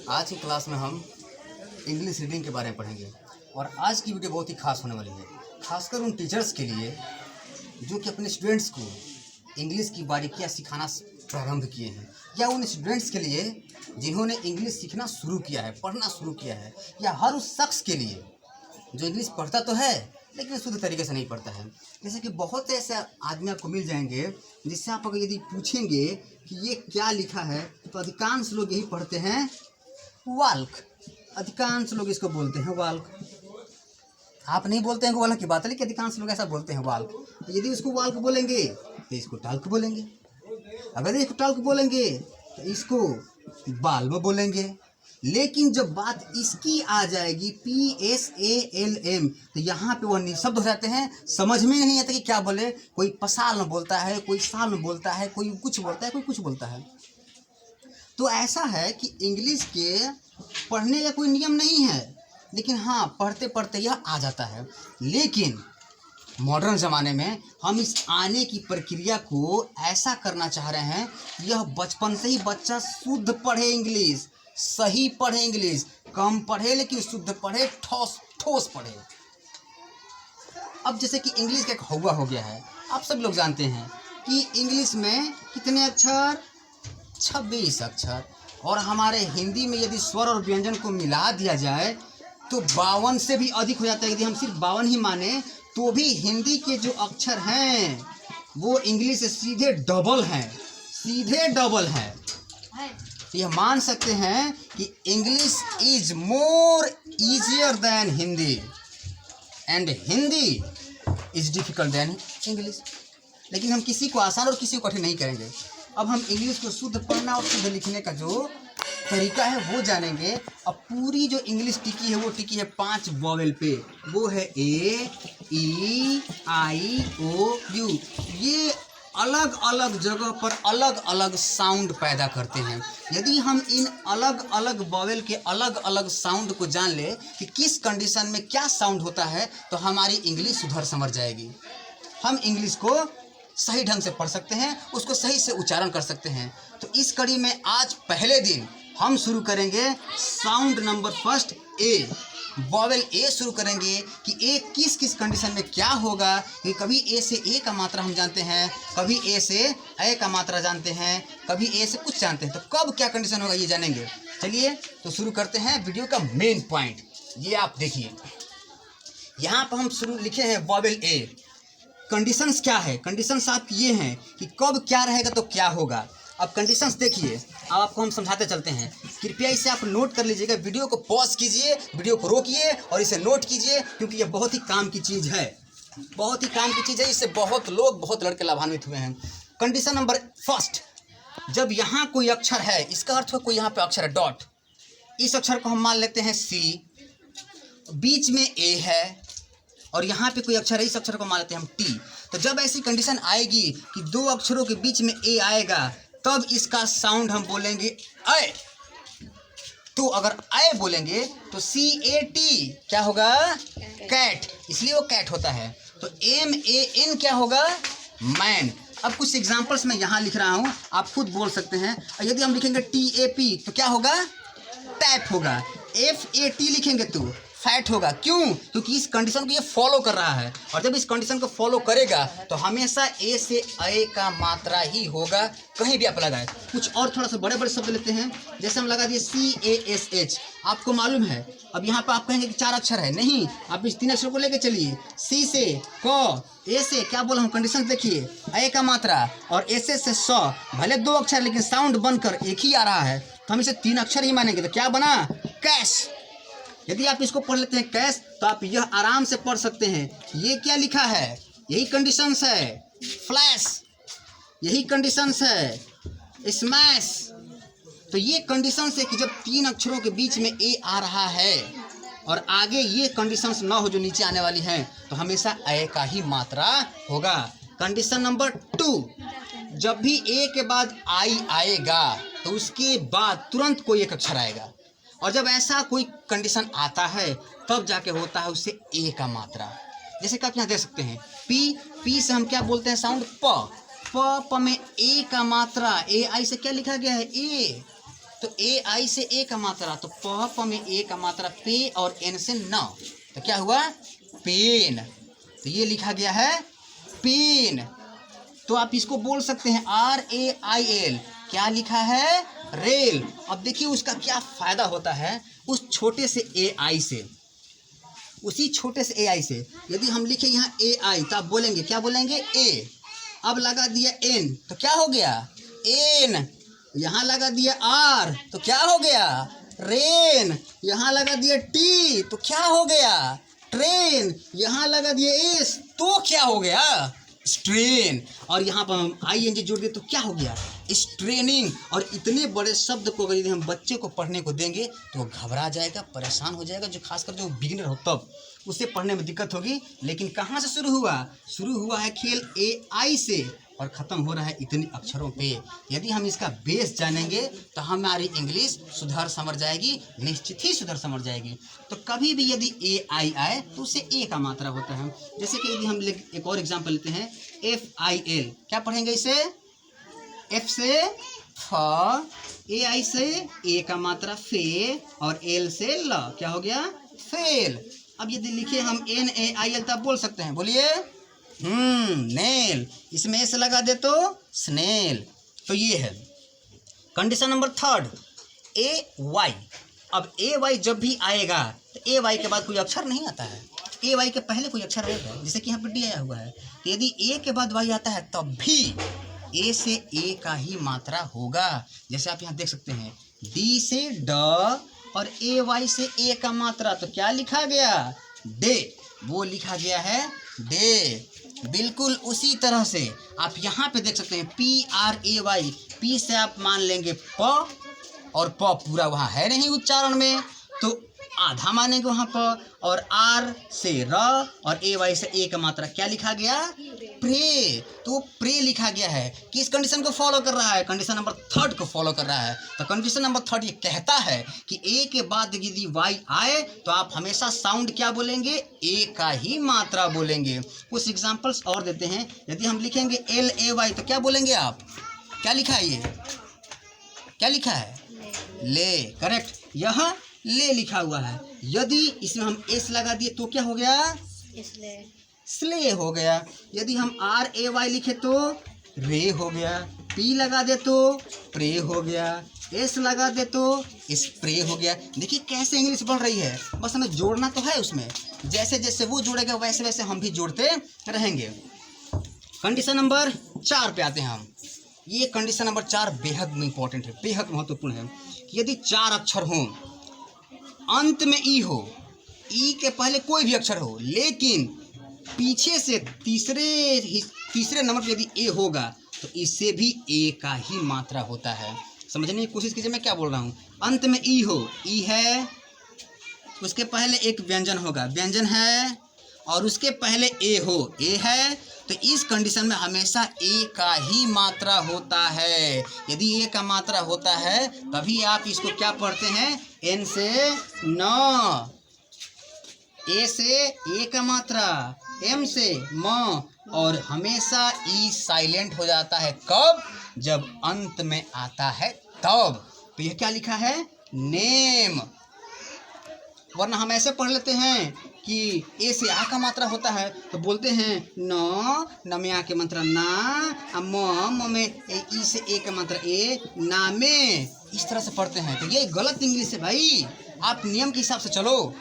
आज की क्लास में हम इंग्लिश रीडिंग के बारे में पढ़ेंगे और आज की वीडियो बहुत ही खास होने वाली है, खासकर उन टीचर्स के लिए जो कि अपने स्टूडेंट्स को इंग्लिश की बारीकियाँ सिखाना प्रारंभ किए हैं, या उन स्टूडेंट्स के लिए जिन्होंने इंग्लिश सीखना शुरू किया है, पढ़ना शुरू किया है, या हर उस शख्स के लिए जो इंग्लिश पढ़ता तो है लेकिन शुद्ध तरीके से नहीं पढ़ता है। जैसे कि बहुत ऐसे आदमी आपको मिल जाएंगे जिससे आप अगर यदि पूछेंगे कि ये क्या लिखा है तो अधिकांश लोग यही पढ़ते हैं वाल्क। अधिकांश लोग इसको बोलते हैं वाल्क। आप नहीं बोलते हैं वाल्क की बात है, लेकिन अधिकांश लोग ऐसा बोलते हैं वाल्क। तो यदि उसको वाल्क बोलेंगे तो इसको टाल्क बोलेंगे, अगर इसको टाल्क बोलेंगे तो इसको बाल्ब बोलेंगे। लेकिन जब बात इसकी आ जाएगी PSALM तो यहाँ पे वह निःशब्द हो जाते हैं, समझ में नहीं आता कि क्या बोले। कोई पसाल में बोलता है, कोई साल में बोलता है, कोई कुछ बोलता है, कोई कुछ बोलता है। तो ऐसा है कि इंग्लिश के पढ़ने का कोई नियम नहीं है, लेकिन हाँ पढ़ते पढ़ते यह आ जाता है। लेकिन मॉडर्न ज़माने में हम इस आने की प्रक्रिया को ऐसा करना चाह रहे हैं, यह बचपन से ही बच्चा शुद्ध पढ़े इंग्लिश, सही पढ़े इंग्लिश, कम पढ़े लेकिन शुद्ध पढ़े, ठोस पढ़े। अब जैसे कि इंग्लिश का एक हौवा हो गया है, आप सब लोग जानते हैं कि इंग्लिश में कितने अक्षर, 26 अक्षर। और हमारे हिंदी में यदि स्वर और व्यंजन को मिला दिया जाए तो 52 से भी अधिक हो जाता है। यदि हम सिर्फ 52 ही माने तो भी हिंदी के जो अक्षर हैं वो इंग्लिश से सीधे डबल हैं, सीधे डबल हैं। तो यह मान सकते हैं कि English is more easier than Hindi and Hindi is difficult than English. लेकिन हम किसी को आसान और किसी को कठिन नहीं करेंगे। अब हम इंग्लिश को शुद्ध पढ़ना और शुद्ध लिखने का जो तरीका है वो जानेंगे। अब पूरी जो इंग्लिश टिकी है वो टिकी है 5 वॉवेल पे, वो है A, E, I, O, U। ये अलग अलग जगह पर अलग अलग साउंड पैदा करते हैं। यदि हम इन अलग अलग वॉवेल के अलग अलग साउंड को जान ले कि किस कंडीशन में क्या साउंड होता है तो हमारी इंग्लिश सुधर समझ जाएगी। हम इंग्लिश को सही ढंग से पढ़ सकते हैं, उसको सही से उच्चारण कर सकते हैं। तो इस कड़ी में आज पहले दिन हम शुरू करेंगे sound number first A, vowel ए शुरू करेंगे कि ए किस किस कंडीशन में क्या होगा। कि कभी ए से ए का मात्रा हम जानते हैं, कभी ए से ए का मात्रा जानते हैं, कभी ए से कुछ जानते हैं, तो कब क्या कंडीशन होगा ये जानेंगे। चलिए तो शुरू करते हैं वीडियो का मेन पॉइंट। ये आप देखिए, यहाँ पर हम शुरू लिखे हैं वॉवेल ए। कंडीशंस क्या है, कंडीशंस आपकी ये हैं कि कब क्या रहेगा तो क्या होगा। अब कंडीशंस देखिए, अब आपको हम समझाते चलते हैं, कृपया इसे आप नोट कर लीजिएगा। वीडियो को पॉज कीजिए, वीडियो को रोकिए और इसे नोट कीजिए, क्योंकि ये बहुत ही काम की चीज़ है, बहुत ही काम की चीज़ है। इससे बहुत लोग, बहुत लड़के लाभान्वित हुए हैं। कंडीशन नंबर फर्स्ट, जब यहाँ कोई अक्षर है, इसका अर्थ हो कोई यहाँ पे अक्षर है डॉट, इस अक्षर को हम मान लेते हैं C, बीच में A है और यहाँ पे कोई अक्षर है, इस अक्षर को मान लेते हैं हम T। तो जब ऐसी कंडीशन आएगी कि दो अक्षरों के बीच में A आएगा तब इसका साउंड हम बोलेंगे अय। तो अगर अय बोलेंगे तो CAT क्या होगा, कैट, इसलिए वो कैट होता है। तो MAN क्या होगा, मैन। अब कुछ एग्जांपल्स मैं यहाँ लिख रहा हूँ, आप खुद बोल सकते हैं। यदि हम लिखेंगे TAP तो क्या होगा, टैप होगा। FAT लिखेंगे तो फैट होगा। क्यों, क्योंकि इस कंडीशन को ये फॉलो कर रहा है, और जब इस कंडीशन को फॉलो करेगा तो हमेशा ए से ए का मात्रा ही होगा, कहीं भी आप लगाए। कुछ और थोड़ा सा बड़े बड़े शब्द लेते हैं, जैसे हम लगा दिए CASH। आपको मालूम है, अब यहाँ पर आप कहेंगे कि 4 अक्षर है, नहीं, आप इस 3 अक्षर को लेके चलिए। C से क, ए से क्या बोला हम, कंडीशन देखिए, ए का मात्रा, और एस से स, भले 2 अक्षर लेकिन साउंड बनकर एक ही आ रहा है, तो हम इसे 3 अक्षर ही मानेंगे। तो क्या बना, कैश। यदि आप इसको पढ़ लेते हैं कैश तो आप यह आराम से पढ़ सकते हैं। ये क्या लिखा है, यही कंडीशंस है। फ्लैश, यही कंडीशंस है। स्मैश, तो ये कंडीशंस है कि जब 3 अक्षरों के बीच में ए आ रहा है और आगे ये कंडीशंस ना हो जो नीचे आने वाली हैं तो हमेशा ए का ही मात्रा होगा। कंडीशन नंबर 2, जब भी ए के बाद आई आएगा तो उसके बाद तुरंत कोई एक अक्षर आएगा, और जब ऐसा कोई कंडीशन आता है तब जाके होता है उससे ए का मात्रा। जैसे कि आप यहाँ देख सकते हैं पी से हम क्या बोलते हैं साउंड, प में ए का मात्रा, ए आई से क्या लिखा गया है, ए। तो ए आई से ए का मात्रा, तो प में ए का मात्रा पे और एन से न, तो क्या हुआ पेन। तो ये लिखा गया है पेन। तो आप इसको बोल सकते हैं RAIL, क्या लिखा है रेल। अब देखिए उसका क्या फायदा होता है उस छोटे से AI से, उसी छोटे से AI से यदि हम लिखे यहाँ AI तो आप बोलेंगे, क्या बोलेंगे ए। अब लगा दिया N तो क्या हो गया एन। यहाँ लगा दिया R तो क्या हो गया रेन। यहाँ लगा दिया T तो क्या हो गया ट्रेन। यहाँ लगा दिया S तो क्या हो गया स्ट्रेन। और यहाँ पर हम ING जोड़ दे तो क्या हो गया स्ट्रेनिंग। और इतने बड़े शब्द को अगर यदि हम बच्चे को पढ़ने को देंगे तो वो घबरा जाएगा, परेशान हो जाएगा, जो खासकर जो बिगिनर हो तब उसे पढ़ने में दिक्कत होगी। लेकिन कहाँ से शुरू हुआ, शुरू हुआ है खेल AI से और ख़त्म हो रहा है इतने अक्षरों पे। यदि हम इसका बेस जानेंगे तो हमारी इंग्लिश सुधर समझ जाएगी, निश्चित ही सुधर समझ जाएगी। तो कभी भी यदि AI आए तो उसे ए का मात्रा होता है। जैसे कि यदि हम एक और एग्जाम्पल लेते हैं FIL, क्या पढ़ेंगे इसे, F से फ, AI से ए का मात्रा फे और L से ल, क्या हो गया फेल। अब यदि लिखे हम NAIL तब बोल सकते हैं, बोलिए नेल। इसमें ऐसे लगा दे तो स्नेल। तो ये है कंडीशन नंबर थर्ड AY। अब AY जब भी आएगा तो AY के बाद कोई अक्षर नहीं आता है, AY के पहले कोई अक्षर आएगा। जैसे कि यहाँ पर D आया हुआ है, तो यदि A के बाद Y आता है तब भी A से A का ही मात्रा होगा। जैसे आप यहाँ देख सकते हैं D से ड और AY से A का मात्रा, तो क्या लिखा गया डे, वो लिखा गया है डे। बिल्कुल उसी तरह से आप यहाँ पे देख सकते हैं PRAY, P से आप मान लेंगे प और प पूरा वहाँ है नहीं उच्चारण में तो आधा मानेंगे वहाँ पर, और R से र और AY से ए का मात्रा, क्या लिखा गया प्रे। तो प्रे लिखा गया है। किस कंडीशन को फॉलो कर रहा है, कंडीशन नंबर थर्ड को फॉलो कर रहा है। तो कंडीशन नंबर थर्ड ये कहता है कि ए के बाद यदि Y आए तो आप हमेशा साउंड क्या बोलेंगे ए का ही मात्रा बोलेंगे। कुछ एग्जांपल्स और देते हैं। यदि हम लिखेंगे LAY तो क्या बोलेंगे आप, क्या लिखा है ये, क्या लिखा है ले, करेक्ट, यहाँ ले लिखा हुआ है। यदि इसमें हम एस लगा दिए तो क्या हो गया स्ले हो गया। यदि हम RAY लिखे तो रे हो गया, P लगा दे तो प्रे हो गया, S लगा दे तो स्प्रे हो गया। देखिए कैसे इंग्लिश बढ़ रही है, बस हमें जोड़ना तो है उसमें। जैसे जैसे वो जोड़ेगा वैसे वैसे हम भी जोड़ते रहेंगे। कंडीशन नंबर 4 पे आते हैं हम। ये कंडीशन नंबर 4 बेहद इंपॉर्टेंट है, बेहद महत्वपूर्ण है। कि यदि 4 अक्षर हों, अंत में ई हो, ई के पहले कोई भी अक्षर हो, लेकिन पीछे से तीसरे नंबर पर यदि ए होगा तो इससे भी ए का ही मात्रा होता है। समझने की कोशिश कीजिए मैं क्या बोल रहा हूँ। अंत में ई हो, ई है, उसके पहले एक व्यंजन होगा, व्यंजन है, और उसके पहले ए हो, ए है, तो इस कंडीशन में हमेशा ए का ही मात्रा होता है। यदि ए का मात्रा होता है तभी आप इसको क्या पढ़ते हैं, एन से न, ए से ए का मात्रा, एम से म, और हमेशा ई साइलेंट हो जाता है कब, जब अंत में आता है तब। तो यह क्या लिखा है नेम। वरना हम ऐसे पढ़ लेते हैं कि ए से आ का मात्रा होता है तो बोलते हैं न में आ के मात्रा ना, म में ई से ए का मात्रा ए, नामे, इस तरह से पढ़ते हैं। तो ये गलत इंग्लिश है भाई, आप नियम के हिसाब से चलो।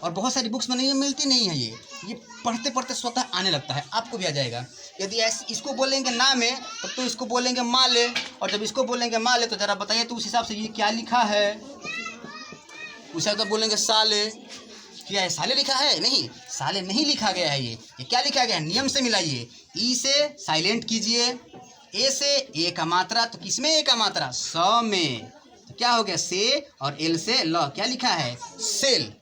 और बहुत सारी बुक्स में नहीं मिलती नहीं है ये पढ़ते पढ़ते स्वतः आने लगता है, आपको भी आ जाएगा। यदि ऐसे इसको बोलेंगे ना में तो इसको बोलेंगे माले, और जब इसको बोलेंगे माले तो ज़रा बताइए तो उस हिसाब से ये क्या लिखा है, उसे तो बोलेंगे साले, क्या है साले लिखा है, नहीं साले नहीं लिखा गया है। ये क्या लिखा गया है, नियम से मिलाइए। ई से साइलेंट कीजिए, ए से ए का मात्रा, तो किसमें ए का मात्रा, स में, तो क्या हो गया से, और एल से ल, क्या लिखा है सेल।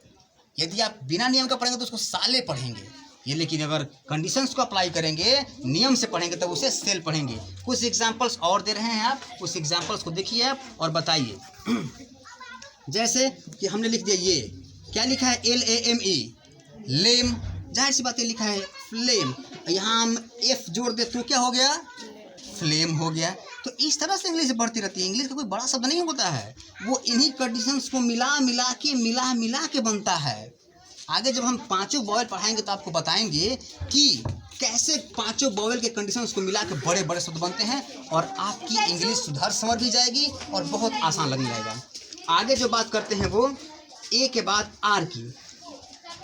यदि आप बिना नियम का पढ़ेंगे तो उसको साले पढ़ेंगे ये, लेकिन अगर कंडीशंस को अप्लाई करेंगे, नियम से पढ़ेंगे तब उसे सेल पढ़ेंगे। कुछ एग्जांपल्स और दे रहे हैं आप, उस एग्जांपल्स को देखिए आप और बताइए। जैसे कि हमने लिख दिया ये, क्या लिखा है LAME, लेम, जाहिर सी बात है लिखा है फ्लेम, यहाँ हम F जोड़ दे तो क्या हो गया फ्लेम हो गया। तो इस तरह से इंग्लिश बढ़ती रहती है। इंग्लिश का कोई बड़ा शब्द नहीं होता है, वो इन्हीं कंडीशंस को मिला मिला के बनता है। आगे जब हम पांचों वॉवेल पढ़ाएंगे तो आपको बताएंगे कि कैसे पांचों वॉवेल के कंडीशंस को मिला के बड़े बड़े शब्द बनते हैं, और आपकी इंग्लिश सुधर संवर भी जाएगी और बहुत आसान लगने लगेगा। आगे जो बात करते हैं वो ए के बाद आर की।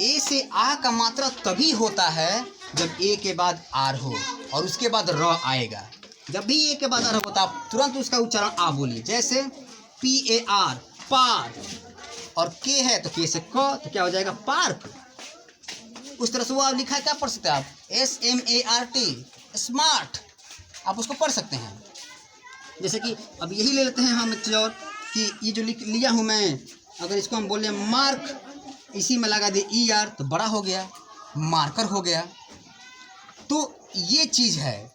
ए से आ का मात्रा तभी होता है जब ए के बाद आर हो और उसके बाद र आएगा। जब भी ए के बाद आर होता है तुरंत उसका उच्चारण आ बोलिए। जैसे PAR पार, और के है तो के से क, तो क्या हो जाएगा पार्क। उस तरह से वो आप लिखा है, क्या पढ़ सकते हैं आप, SMART स्मार्ट, आप उसको पढ़ सकते हैं। जैसे कि अब यही ले लेते हैं हम एक चीज़ और कि ये जो लिया हूँ मैं, अगर इसको हम बोले मार्क, इसी में लगा दे ER तो बड़ा हो गया, मार्कर हो गया। तो ये चीज़ है,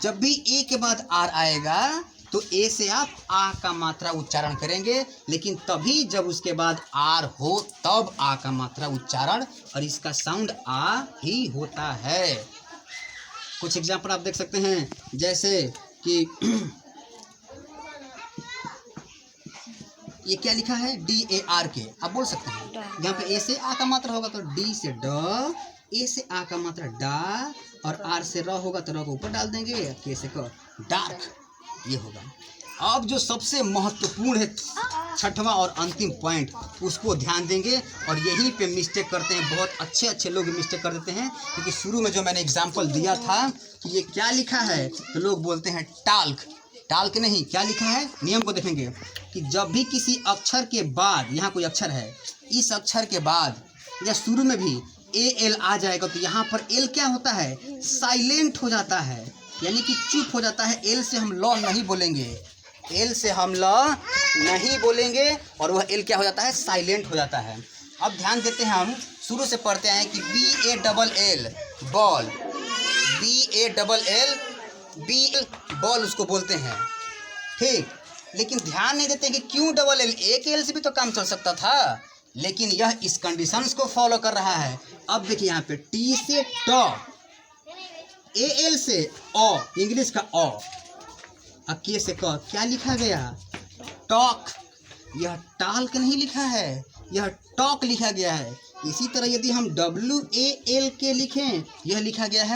जब भी ए के बाद आर आएगा तो ए से आप आ का मात्रा उच्चारण करेंगे, लेकिन तभी जब उसके बाद आर हो तब आ का मात्रा उच्चारण, और इसका साउंड आ ही होता है। कुछ एग्जाम्पल आप देख सकते हैं, जैसे कि ये क्या लिखा है DARK, आप बोल सकते हैं। यहाँ पे ए से आ का मात्रा होगा तो डी से ड, ए से आ का मात्रा डा, और आर से र होगा तो र को ऊपर डाल देंगे, के से क डार्क, ये होगा। अब जो सबसे महत्वपूर्ण है छठवां और अंतिम पॉइंट, उसको ध्यान देंगे, और यहीं पे मिस्टेक करते हैं, बहुत अच्छे अच्छे लोग मिस्टेक कर देते हैं। क्योंकि शुरू में जो मैंने एग्जांपल दिया था कि ये क्या लिखा है, तो लोग बोलते हैं टाल्क, टाल्क नहीं, क्या लिखा है, नियम को देखेंगे कि जब भी किसी अक्षर के बाद, यहाँ कोई अक्षर है, इस अक्षर के बाद या शुरू में भी AL आ जाएगा तो यहाँ पर L क्या होता है, साइलेंट हो जाता है, यानी कि चुप हो जाता है। L से हम ल नहीं बोलेंगे, L से हम ल नहीं बोलेंगे, और वह L क्या हो जाता है, साइलेंट हो जाता है। अब ध्यान देते हैं, हम शुरू से पढ़ते हैं कि BALL बॉल, BALL बॉल उसको बोलते हैं, ठीक। लेकिन ध्यान नहीं देते कि क्यों डबल L, एक L से भी तो काम चल सकता था, लेकिन यह इस कंडीशंस को फॉलो कर रहा है। अब देखिए यहाँ पे T से ट, AL से ओ, इंग्लिश का ओ, अब के से क, क्या लिखा गया, टॉक। यह टाल्क नहीं लिखा है, यह टॉक लिखा गया है। इसी तरह यदि हम WALK लिखें, यह लिखा गया है